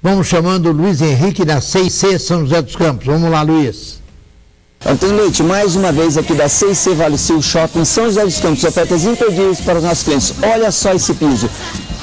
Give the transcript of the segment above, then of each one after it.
Vamos chamando o Luiz Henrique da 6C São José dos Campos. Vamos lá, Luiz. Antônio Leite, mais uma vez aqui da 6C Vale Sul Shopping São José dos Campos, ofertas imperdíveis para os nossos clientes. Olha só esse piso.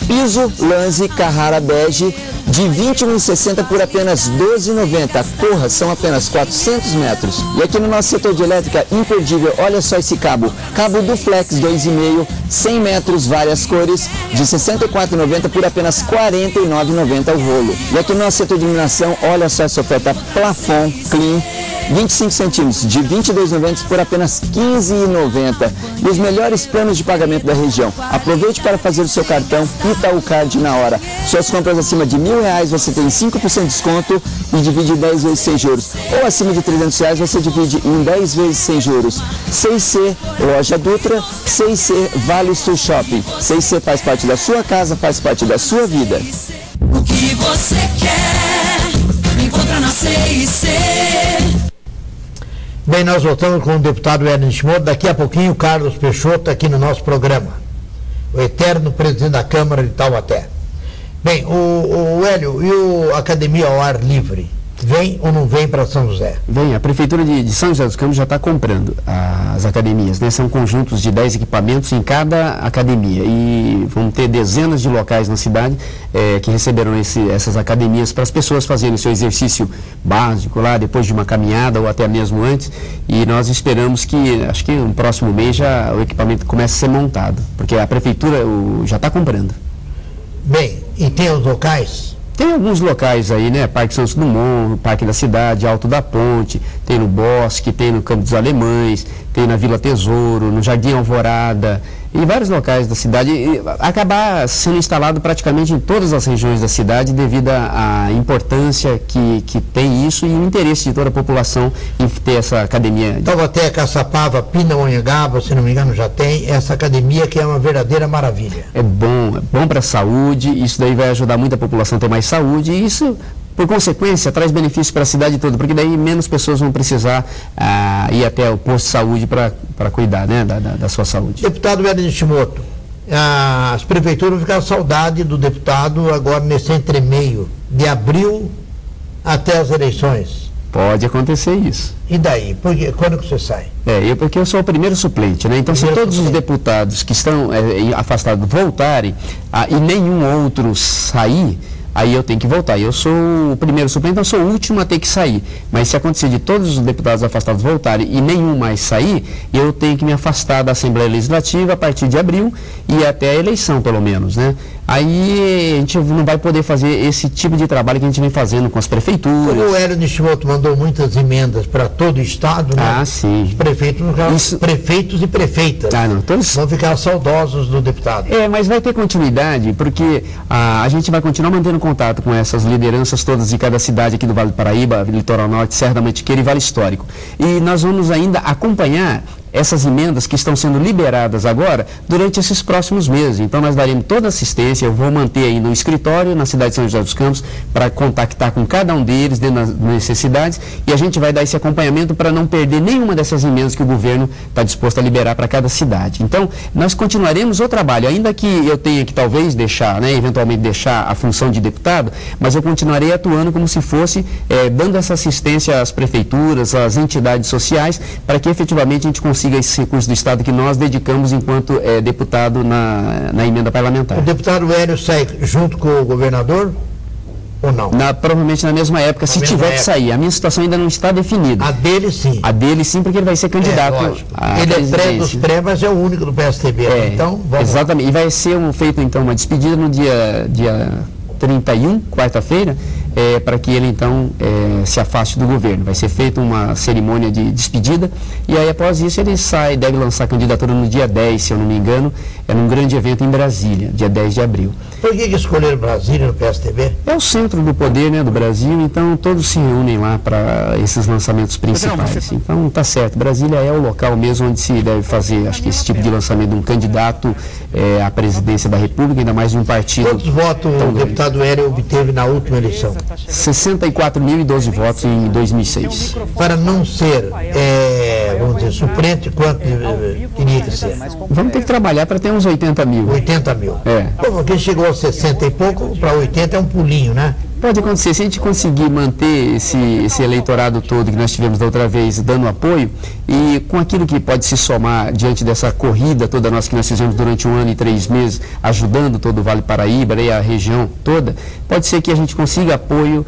Piso Lanze Carrara Bege de R$ 21,60 por apenas R$ 12,90. Corra, são apenas 400 metros. E aqui no nosso setor de elétrica, imperdível, olha só esse cabo. Cabo Duflex 2,5, 100 metros, várias cores, de R$ 64,90 por apenas R$ 49,90 o rolo. E aqui no nosso setor de iluminação, olha só essa oferta Plafon Clean, 25 centímetros, de R$ 22,90 por apenas R$ 15,90. E os melhores planos de pagamento da região. Aproveite para fazer o seu cartão Itaú Card na hora. Suas compras acima de R$ 1.000 você tem 5% de desconto e divide 10 vezes sem juros. Ou acima de R$ 300 você divide em 10 vezes sem juros. 6C Loja Dutra, 6C Vale Sul Shopping. 6C faz parte da sua casa, faz parte da sua vida. O que você quer, encontra na 6C. Bem, nós voltamos com o deputado Ernest Moro. Daqui a pouquinho o Carlos Peixoto aqui no nosso programa. O eterno presidente da Câmara de Taubaté. Bem, o Hélio, e a Academia ao Ar Livre? Vem ou não vem para São José? Vem, a Prefeitura de São José dos Campos já está comprando as academias, né? São conjuntos de 10 equipamentos em cada academia e vão ter dezenas de locais na cidade que receberão essas academias para as pessoas fazerem seu exercício básico lá, depois de uma caminhada ou até mesmo antes, e nós esperamos que, acho que no próximo mês já o equipamento comece a ser montado, porque a Prefeitura já está comprando. Bem, e tem os locais? Tem alguns locais aí, né? Parque Santos Dumont, Parque da Cidade, Alto da Ponte, tem no Bosque, tem no Campo dos Alemães, tem na Vila Tesouro, no Jardim Alvorada, em vários locais da cidade, e acabar sendo instalado praticamente em todas as regiões da cidade devido à importância que tem isso e o interesse de toda a população em ter essa academia. Taubaté, Caçapava, Pindamonhangaba, se não me engano já tem essa academia que é uma verdadeira maravilha. É bom para a saúde, isso daí vai ajudar muito a população a ter mais saúde e isso, por consequência, traz benefício para a cidade toda, porque daí menos pessoas vão precisar ir até o posto de saúde para cuidar, né, da sua saúde. Deputado Ernest Moro, as prefeituras vão ficar saudade do deputado agora nesse entremeio de abril até as eleições. Pode acontecer isso. E daí? Quando que você sai? Porque eu sou o primeiro suplente, né? Então, se todos os deputados que estão afastados voltarem e nenhum outro sair, aí eu tenho que voltar. Eu sou o primeiro suplente, então eu sou o último a ter que sair. Mas se acontecer de todos os deputados afastados voltarem e nenhum mais sair, eu tenho que me afastar da Assembleia Legislativa a partir de abril e até a eleição, pelo menos, né? Aí a gente não vai poder fazer esse tipo de trabalho que a gente vem fazendo com as prefeituras. Como o Ernest Moro mandou muitas emendas para todo o estado, né? Sim. Os prefeitos, prefeitos e prefeitas vão ficar saudosos do deputado. Mas vai ter continuidade, porque a gente vai continuar mantendo contato com essas lideranças todas de cada cidade aqui do Vale do Paraíba, Litoral Norte, Serra da Mantiqueira e Vale Histórico. E nós vamos ainda acompanhar essas emendas que estão sendo liberadas agora durante esses próximos meses. Então nós daremos toda assistência, eu vou manter aí no escritório na cidade de São José dos Campos para contactar com cada um deles dentro das necessidades e a gente vai dar esse acompanhamento para não perder nenhuma dessas emendas que o governo está disposto a liberar para cada cidade. Então nós continuaremos o trabalho, ainda que eu tenha que talvez deixar, né, eventualmente deixar a função de deputado, mas eu continuarei atuando como se fosse dando essa assistência às prefeituras, às entidades sociais, para que efetivamente a gente consiga esse recurso do Estado que nós dedicamos enquanto deputado na emenda parlamentar. O deputado Hélio sai junto com o governador ou não? Provavelmente na mesma época, se tiver que sair. A minha situação ainda não está definida. A dele sim. A dele sim, porque ele vai ser candidato. Ele é pré dos pré, mas é o único do PSTB. Então, vamos exatamente. Lá. E vai ser feito então uma despedida no dia 31, quarta-feira, para que ele então se afaste do governo. Vai ser feita uma cerimônia de despedida e aí após isso ele deve lançar a candidatura no dia 10, se eu não me engano, num grande evento em Brasília, dia 10 de abril. Por que escolheram Brasília no PSTB? É o centro do poder, né, do Brasil, então todos se reúnem lá para esses lançamentos principais. Então tá certo, Brasília é o local mesmo onde se deve fazer, acho que esse tipo de lançamento de um candidato à presidência da República, ainda mais de um partido. Quantos votos o deputado Hélio obteve na última eleição? 64.012 votos em 2006. Para não ser, vamos dizer, suplente, quanto teria que ser? Vamos ter que trabalhar para ter uns 80 mil. 80 mil. Bom, quem chegou a 60 e pouco, para 80 é um pulinho, né? Pode acontecer, se a gente conseguir manter esse eleitorado todo que nós tivemos da outra vez dando apoio, e com aquilo que pode se somar diante dessa corrida toda nossa que nós fizemos durante 1 ano e 3 meses, ajudando todo o Vale Paraíba e a região toda, pode ser que a gente consiga apoio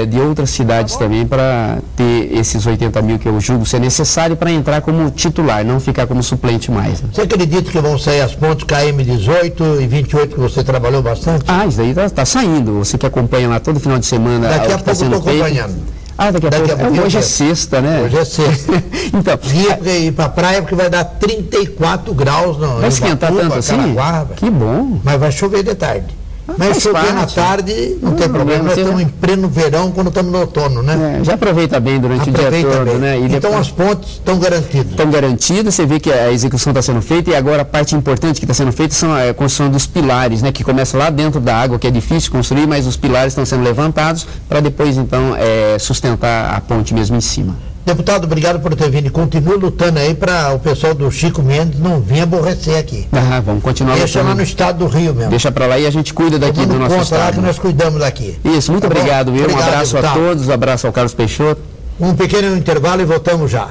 de outras cidades também para ter esses 80 mil que eu julgo ser necessário para entrar como titular, não ficar como suplente mais. Né? Você acredita que vão sair as pontes KM18 e 28 que você trabalhou bastante? Ah, isso daí tá saindo. Você que acompanha lá todo final de semana. Daqui a pouco eu estou acompanhando. Ah, daqui a pouco. Hoje é sexta, né? Hoje é sexta. Então, ir para a praia porque vai dar 34 graus no vai esquentar tanto assim? Caraguá, que bom. Mas vai chover de tarde. Mas chover na tarde não tem problema, nós estamos em pleno verão quando estamos no outono, né? Já aproveita bem durante o dia todo, bem. Né? E então depois... as pontes estão garantidas. Estão garantidas, você vê que a execução está sendo feita e agora a parte importante que está sendo feita são a construção dos pilares, né? Que começa lá dentro da água, que é difícil construir, mas os pilares estão sendo levantados para depois então sustentar a ponte mesmo em cima. Deputado, obrigado por ter vindo e continue lutando aí para o pessoal do Chico Mendes não vir aborrecer aqui. Vamos continuar lutando. Deixa lá no estado do Rio mesmo. Deixa para lá e a gente cuida daqui do nosso estado. Lá que nós cuidamos daqui. Isso, muito obrigado, viu? Um abraço deputado. a todos, um abraço ao Carlos Peixoto. Um pequeno intervalo e voltamos já.